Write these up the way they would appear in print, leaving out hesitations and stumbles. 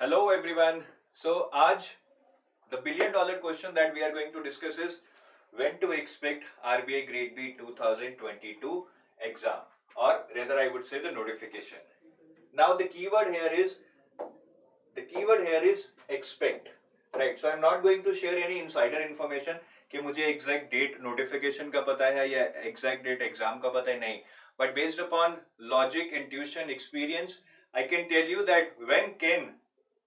Hello everyone. So आज the billion dollar question that we are going to discuss is when to expect RBI Grade B 2022 exam, or rather I would say the notification. Now the keyword here is expect, right? So I'm not going to share any insider information कि मुझे exact date notification का पता है या exact date exam का पता है, नहीं. But based upon logic, intuition, experience, I can tell you that when can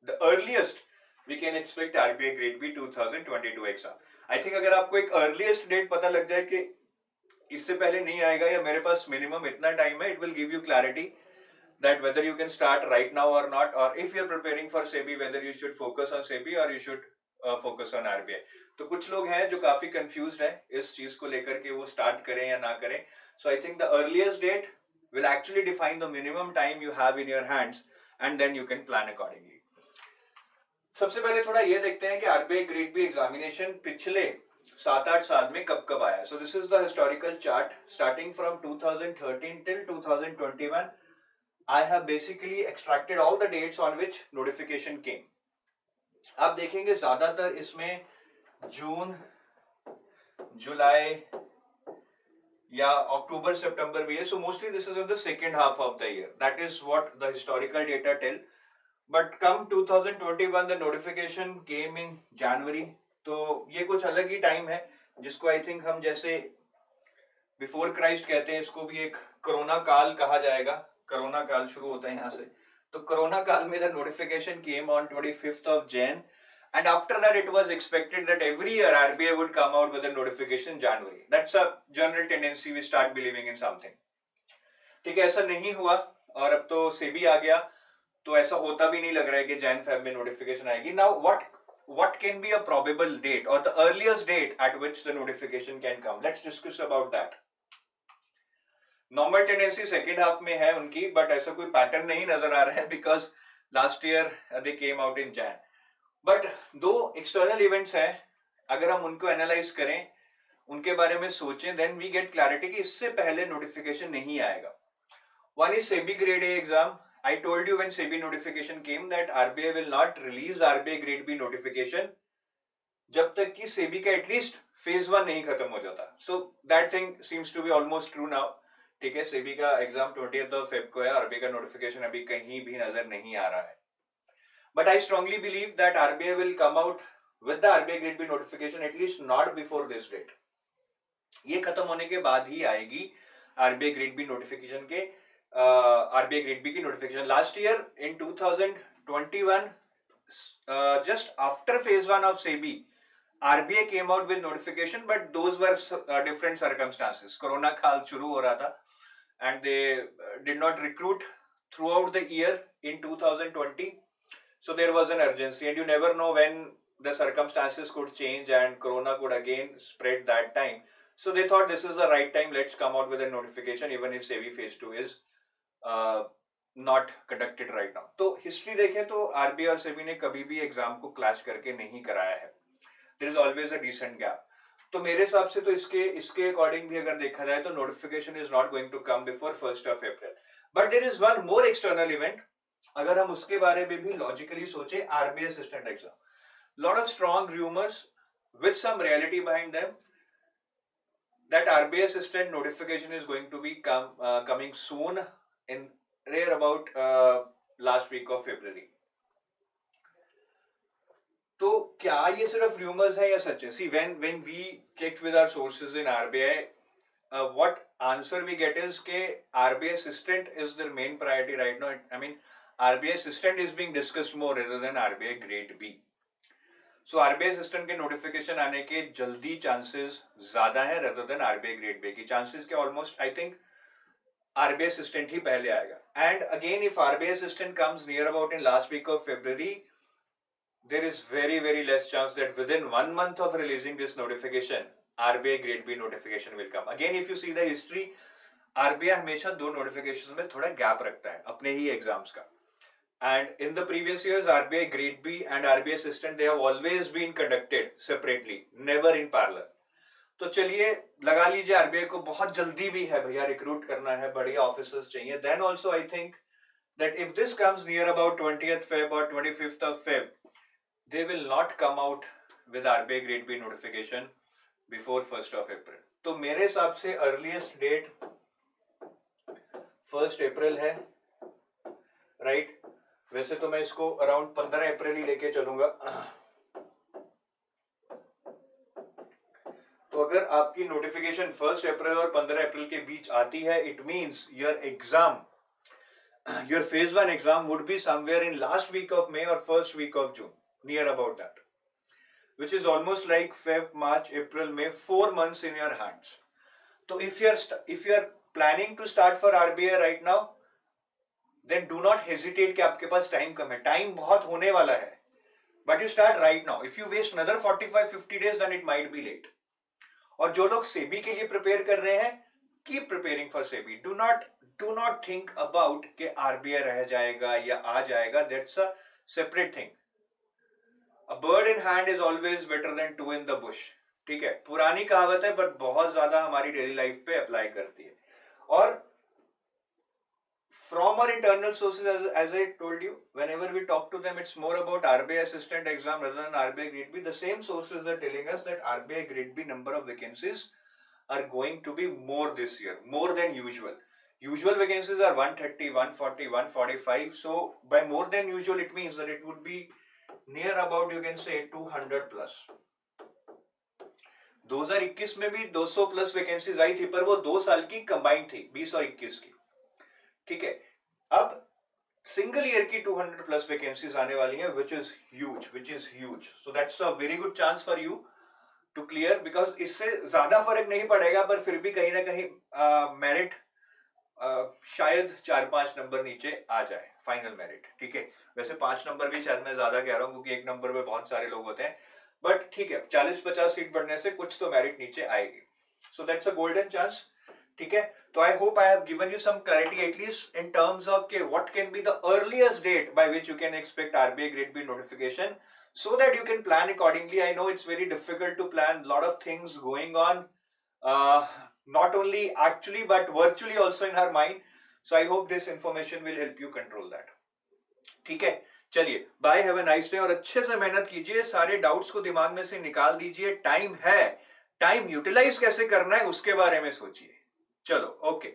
the earliest we can expect RBI Grade B 2022 exam. I think अगर आपको एक earliest date पता लग जाए कि इससे पहले नहीं आएगा या मेरे पास minimum इतना time है, it will give you clarity that whether you can start right now or not, or if you're preparing for SEBI, whether you should focus on SEBI or you should focus on RBI. तो कुछ लोग हैं जो काफी confused हैं इस चीज को लेकर के वो start करें या ना करें. So I think the earliest date will actually define the minimum time you have in your hands and then you can plan accordingly. सबसे पहले थोड़ा ये देखते हैं कि आरबीआई ग्रेड बी एग्जामिनेशन पिछले 7-8 साल में कब कब आया. So this is the historical chart starting from 2013 till 2021. I have basically extracted all the dates on which notification came. आप देखेंगे ज्यादातर इसमें जून, जुलाई या अक्टूबर, सितंबर भी है. So mostly this is in the second half of the year. That is what the historical data tell. But come 2021 the notification came in January. तो ये कुछ अलग ही टाइम है जिसको आई थिंक हम जैसे बिफोर क्राइस्ट कहते हैं, इसको भी एक कोरोना काल कहा जाएगा. कोरोना काल शुरू होता है यहाँ से. तो कोरोना काल में the notification came on 25th of Jan, and after that it was expected that every year RBI would come out with a notification January. That's a general tendency, we start believing in something. ठीक है, ऐसा नहीं हुआ और अब तो सेबी आ गया तो ऐसा होता भी नहीं लग रहा है कि जैन फेब में नोटिफिकेशन आएगी. Now what can be a probable date or the earliest date at which the notification can come? Let's discuss about that. Normal tendency second half में है उनकी, बट ऐसा कोई पैटर्न नहीं नजर आ रहा है because last year they came out in Jain. But दो एक्सटर्नल इवेंट्स हैं, अगर हम उनको एनालाइज करें, उनके बारे में सोचें, देन वी गेट क्लैरिटी कि इससे पहले नोटिफिकेशन नहीं आएगा. One is SEBI grade A exam. I told you when SEBI notification came that RBI will not release RBI Grade B notification जब तक कि SEBI का एटलीस्ट फेज 1 नहीं खत्म हो जाता. So that thing seems to be almost true now. ठीक है, SEBI का एग्जाम 20th of Feb को है, RBI का नोटिफिकेशन अभी कहीं भी नजर नहीं आ रहा है. But I strongly believe that RBI will come out with the RBI Grade B notification at least not before this date. ये खत्म होने के बाद ही आएगी RBI Grade B notification के RBI Grade B की notification. Last year in 2021, just after phase 1 of SEBI, RBI came out with notification, but those were different circumstances. Corona काल शुरू हो रहा था and they did not recruit throughout the year in 2020. So there was an urgency and you never know when the circumstances could change and Corona could again spread that time. So they thought this is the right time, let's come out with a notification even if SEBI phase 2 is not conducted right now. तो history देखें तो RBI और सेबी ने कभी भी exam को clash करके नहीं कराया है. There is always a decent gap. तो मेरे हिसाब से तो इसके अकॉर्डिंग भी अगर देखा जाए तो notification is not going to come before 1st of April. But there is one more external event, अगर हम उसके बारे में भी लॉजिकली सोचे, RBI assistant exam. Lot of strong rumours with some reality behind them that RBI assistant notification is going to be coming soon in rare about last week of February. तो क्या ये सिर्फ रूमर्स है या सच है? See, when we checked with our sources in RBI, what answer we get is कि RBI assistant is their main priority right now. I mean, RBI assistant is being discussed more rather than RBI Grade B. So RBI assistant के notification आने के जल्दी chances ज्यादा है rather than RBI grade B की. Chances के almost I think RBI assistant ही पहले आएगा. And again if RBI assistant comes near about in last week of February, there is very less chance that within 1 month of releasing this notification RBI Grade B notification will come. Again, if you see the history, RBI हमेशा दो notification में थोड़ा gap रखता है अपने ही exams का. And in the previous years, RBI Grade B and RBI Assistant, they have always been conducted separately, never in parallel. तो चलिए लगा लीजिए RBI को बहुत जल्दी भी है भैया, रिक्रूट करना है, बढ़िया ऑफिसर्स चाहिए. Then also I think that if this comes near about 20th Feb or 25th of Feb, they will not come out with RBI grade B notification before 1st of April. तो मेरे हिसाब से earliest date 1st अप्रैल है, right? वैसे तो मैं इसको around 15 अप्रैल ही लेके चलूंगा. तो अगर आपकी नोटिफिकेशन 1st अप्रैल और 15 अप्रैल के बीच आती है, it means your exam, your phase 1 exam would be somewhere in last week of May or first week of June, near about that, which is almost like Feb, March, April, May, 4 months in your hands. So if you're planning to start for RBI right now, then do not hesitate कि आपके पास time कम है. Time बहुत होने वाला है, but you start right now. If you waste another 45-50 days, then it might be late. और जो लोग सेबी के लिए प्रिपेयर कर रहे हैं, keep preparing for SEBI. Do not think about कि RBI रह जाएगा या आ जाएगा. That's a separate thing. A bird in hand is always better than two in the bush. ठीक है, पुरानी कहावत है, बट बहुत ज्यादा हमारी डेली लाइफ पे अप्लाई करती है. और from our internal sources, as I told you, whenever we talk to them, it's more about RBI assistant exam rather than RBI grade B. The same sources are telling us that RBI grade B number of vacancies are going to be more this year, more than usual. Usual vacancies are 130, 140, 145. So by more than usual, it means that it would be near about, you can say, 200 plus. 2021 में भी 200 plus vacancies आई थी, पर वो 2 साल की combined थी, 20 और 21 की. ठीक है, अब सिंगल ईयर की 200 प्लस वैकेंसीज आने वाली हैं, which is huge. So that's a very good chance for you to clear, because इससे ज्यादा फर्क नहीं पड़ेगा, पर फिर भी कहीं ना कहीं मेरिट शायद 4-5 नंबर नीचे आ जाए, फाइनल मेरिट. ठीक है, वैसे 5 नंबर भी शायद मैं ज्यादा कह रहा हूँ, क्योंकि एक नंबर पे बहुत सारे लोग होते हैं, बट ठीक है, 40-50 सीट बढ़ने से कुछ तो मेरिट नीचे आएगी. So that's a golden chance. ठीक है, तो I hope I have given you some clarity at least in terms of के what can be the earliest date by which you can expect RBI grade B notification, so that you can plan accordingly. I know it's very difficult to plan, lot of things going on, not only actually but virtually also in our mind. So I hope this information will help you control that. ठीक है, चलिए, bye, have a nice day. और अच्छे से मेहनत कीजिए, सारे doubts को दिमाग में से निकाल दीजिए. टाइम है, टाइम यूटिलाइज कैसे करना है उसके बारे में सोचिए. चलो, ओके.